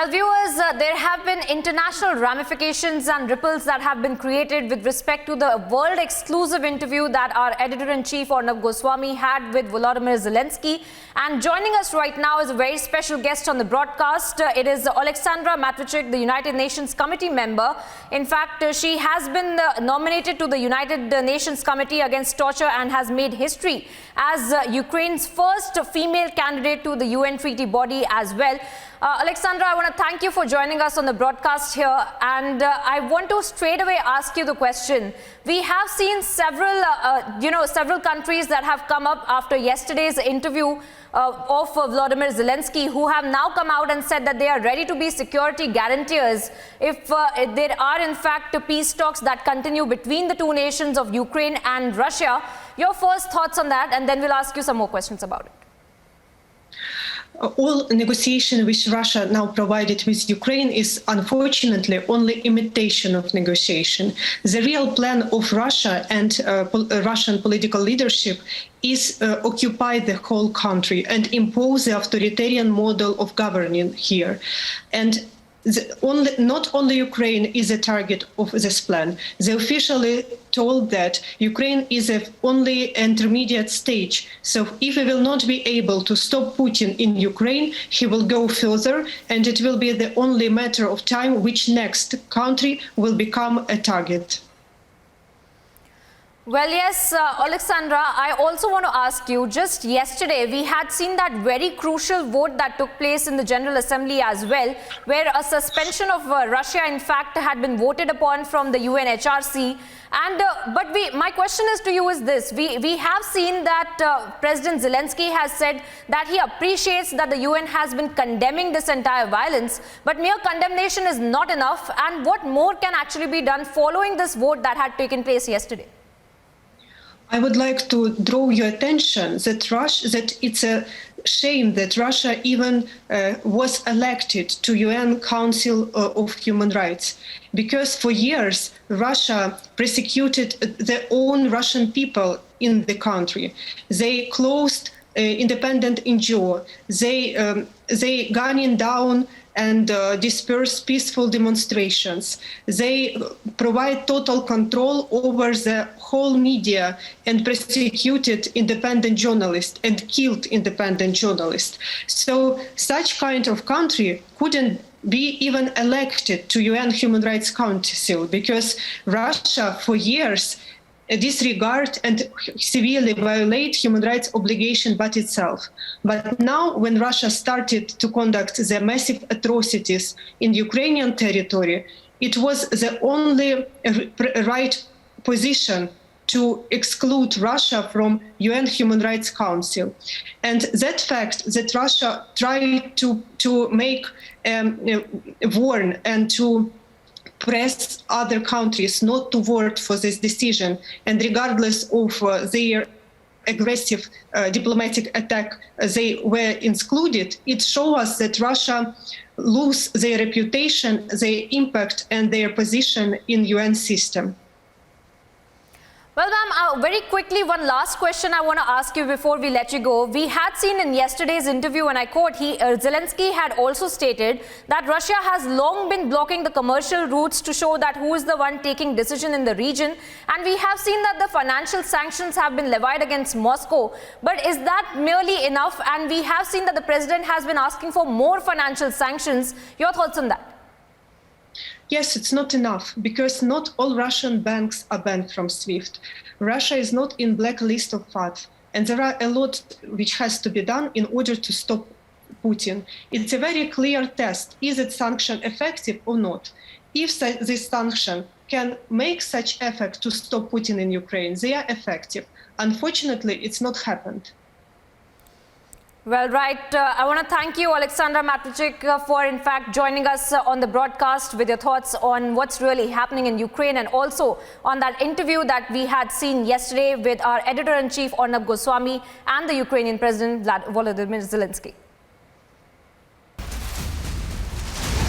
Well, viewers, there have been international ramifications and ripples that have been created with respect to the world-exclusive interview that our editor-in-chief Arnab Goswami had with Volodymyr Zelensky. And joining us right now is a very special guest on the broadcast. It is Alexandra Matvichik, the United Nations Committee member. In fact, she has been nominated to the United Nations Committee Against Torture and has made history as Ukraine's first female candidate to the UN treaty body as well. Alexandra, I want to thank you for joining us on the broadcast here, and I want to straight away ask you the question. We have seen several countries that have come up after yesterday's interview of Volodymyr Zelensky, who have now come out and said that they are ready to be security guarantors if there are in fact peace talks that continue between the two nations of Ukraine and Russia. Your first thoughts on that, and then we'll ask you some more questions about it. All negotiation which Russia now provided with Ukraine is unfortunately only imitation of negotiation. The real plan of Russia and Russian political leadership is occupy the whole country and impose the authoritarian model of governing here. And not only Ukraine is a target of this plan. They officially told that Ukraine is the only intermediate stage. So if we will not be able to stop Putin in Ukraine, he will go further, and it will be the only matter of time which next country will become a target. Well, yes, Alexandra, I also want to ask you, just yesterday we had seen that very crucial vote that took place in the General Assembly as well, where a suspension of Russia in fact had been voted upon from the UNHRC. And my question is to you is this: we have seen that President Zelensky has said that he appreciates that the UN has been condemning this entire violence, but mere condemnation is not enough. And what more can actually be done following this vote that had taken place yesterday? I would like to draw your attention that it's a shame that Russia even was elected to UN Council of Human Rights, because for years Russia persecuted their own Russian people in the country. They closed independent NGO. They gunning down and disperse peaceful demonstrations. They provide total control over the whole media and persecuted independent journalists and killed independent journalists. So such kind of country couldn't be even elected to UN Human Rights Council, because Russia for years disregard and severely violate human rights obligation by itself. But now, when Russia started to conduct the massive atrocities in Ukrainian territory, it was the only right position to exclude Russia from UN Human Rights Council. And that fact that Russia tried to make warn and to press other countries not to vote for this decision, and regardless of their aggressive diplomatic attack, they were excluded, it shows us that Russia lose their reputation, their impact, and their position in UN system. Well, ma'am, very quickly, one last question I want to ask you before we let you go. We had seen in yesterday's interview, and I quote, Zelensky had also stated that Russia has long been blocking the commercial routes to show that who is the one taking decision in the region. And we have seen that the financial sanctions have been levied against Moscow. But is that merely enough? And we have seen that the president has been asking for more financial sanctions. Your thoughts on that? Yes, it's not enough, because not all Russian banks are banned from SWIFT. Russia is not in blacklist of FATF, and there are a lot which has to be done in order to stop Putin. It's a very clear test. Is it sanction effective or not? If this sanction can make such effect to stop Putin in Ukraine, they are effective. Unfortunately, it's not happened. Well, right. I want to thank you, Alexandra Matvichik, for in fact joining us on the broadcast with your thoughts on what's really happening in Ukraine, and also on that interview that we had seen yesterday with our editor-in-chief Arnab Goswami and the Ukrainian President Volodymyr Zelensky.